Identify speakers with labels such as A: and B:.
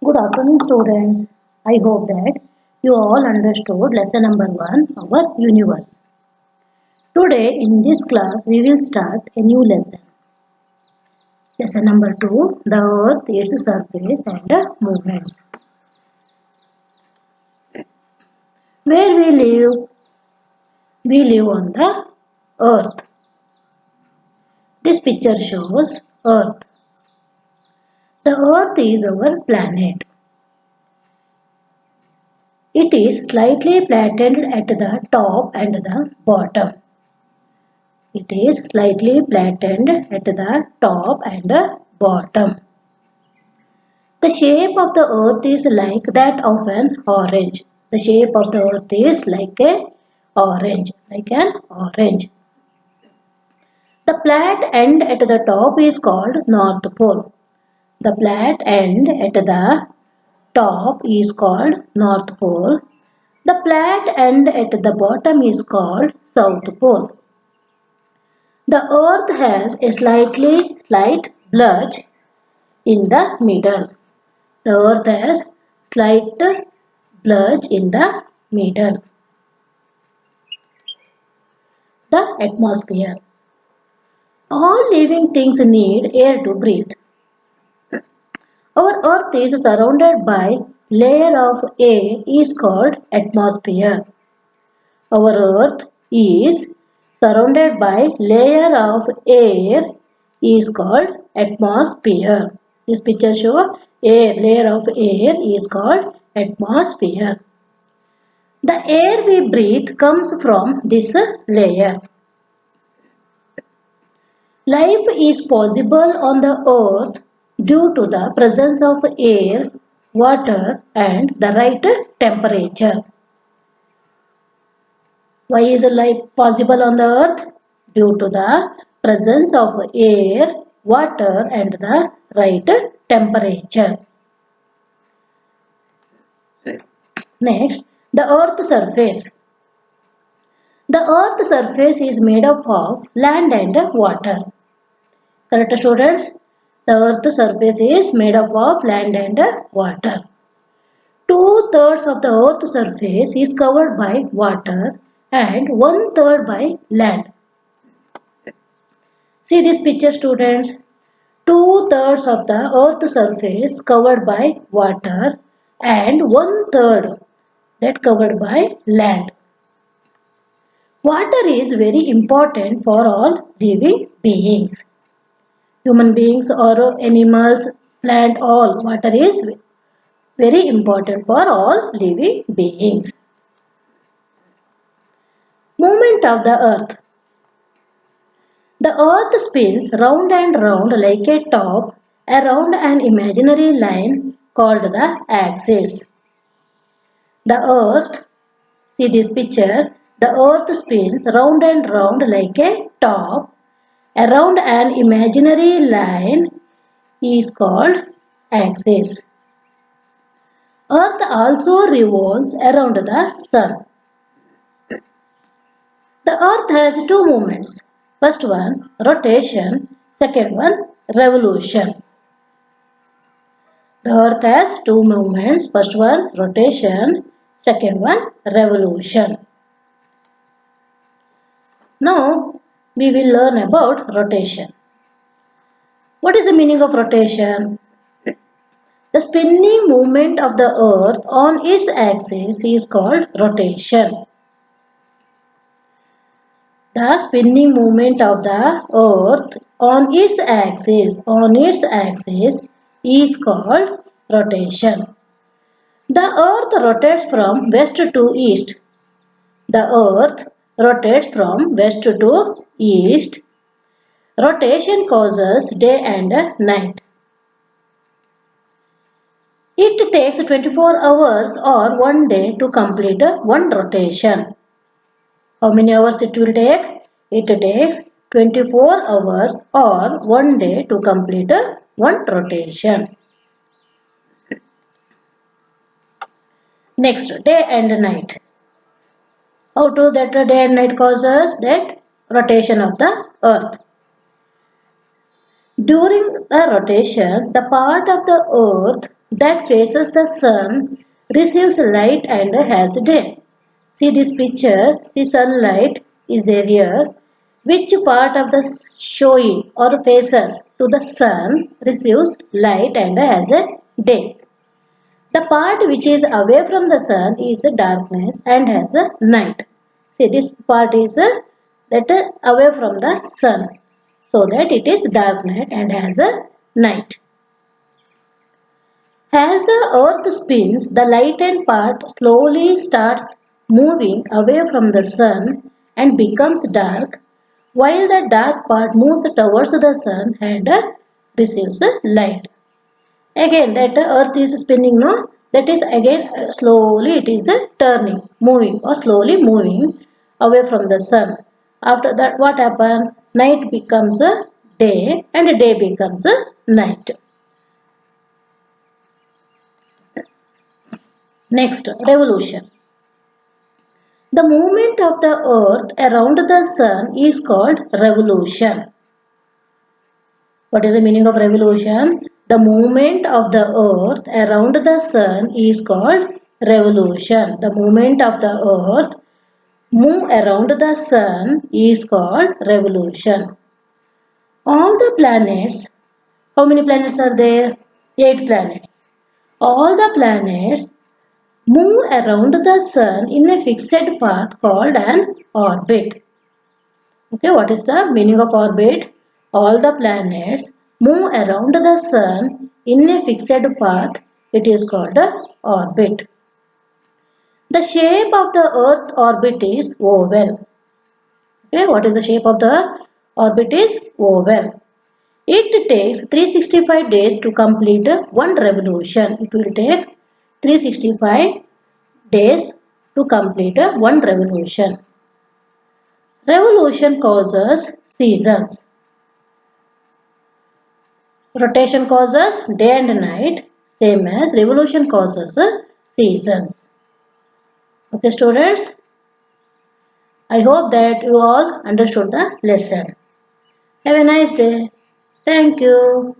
A: Good afternoon, students. I hope that you all understood lesson number 1, our universe. Today, in this class, we will start a new lesson. Lesson number 2, the earth, its surface and movements. Where we live? We live on the earth. This picture shows earth. The earth is our planet. It is slightly flattened at the top and the bottom. It is slightly flattened at the top and bottom. The shape of the earth is like that of an orange. The shape of the earth is like an orange. The flat end at the top is called North Pole. The flat end at the top is called North Pole. The flat end at the bottom is called South Pole. The earth has a slight bulge in the middle. The earth has slight bulge in the middle. The atmosphere. All living things need air to breathe. Our earth is surrounded by layer of air is called atmosphere. Our earth is surrounded by layer of air is called atmosphere. This picture shows layer of air is called atmosphere. The air we breathe comes from this layer. Life is possible on the earth due to the presence of air, water and the right temperature. Why is life possible on the earth? Due to the presence of air, water and the right temperature. Next, the earth surface. The earth surface is made up of land and water. Correct, students? The earth surface is made up of land and water. 2/3 of the earth surface is covered by water and 1/3 by land. See this picture, students. 2/3 of the earth surface covered by water and 1/3 that covered by land. Water is very important for all living beings. Human beings or animals, plant, all. Water is very important for all living beings. Movement of the earth. The earth spins round and round like a top around an imaginary line called the axis. The earth, see this picture, the earth spins round and round like a top around an imaginary line is called axis. Earth also revolves around the sun. The earth has two movements. First one, rotation. Second one, revolution. The earth has two movements. First one, rotation. Second one, revolution. Now, we will learn about rotation. What is the meaning of rotation? The spinning movement of the earth on its axis is called rotation. The spinning movement of the earth on its axis is called rotation. The earth rotates from west to east. The earth rotates from west to east. Rotation causes day and night. It takes 24 hours or 1 day to complete one rotation. How many hours it will take? It takes 24 hours or 1 day to complete one rotation. Next, day and night. How to that day and night causes that rotation of the earth. During the rotation, the part of the earth that faces the sun receives light and has day. See this picture, see sunlight is there here. Which part of the showing or faces to the sun receives light and has a day? The part which is away from the sun is a darkness and has a night. See this part is away from the sun, so that it is dark night and has a night. As the earth spins, the lightened part slowly starts moving away from the sun and becomes dark, while the dark part moves towards the sun and receives light. Again, that earth is spinning, no? That is again slowly it is turning, moving or slowly moving away from the sun. After that, what happens? Night becomes a day and a day becomes a night. Next, revolution. The movement of the earth around the sun is called revolution. What is the meaning of revolution? The movement of the earth around the sun is called revolution. The movement of the earth move around the sun is called revolution. All the planets, how many planets are there? 8 planets. All the planets move around the sun in a fixed path called an orbit. Okay, what is the meaning of orbit? All the planets move around the sun in a fixed path. It is called a orbit. The shape of the earth orbit is oval. Okay, what is the shape of the orbit is oval. It takes 365 days to complete one revolution. It will take 365 days to complete one revolution. Revolution causes seasons. Rotation causes day and night, same as revolution causes seasons. Okay, students, I hope that you all understood the lesson. Have a nice day. Thank you.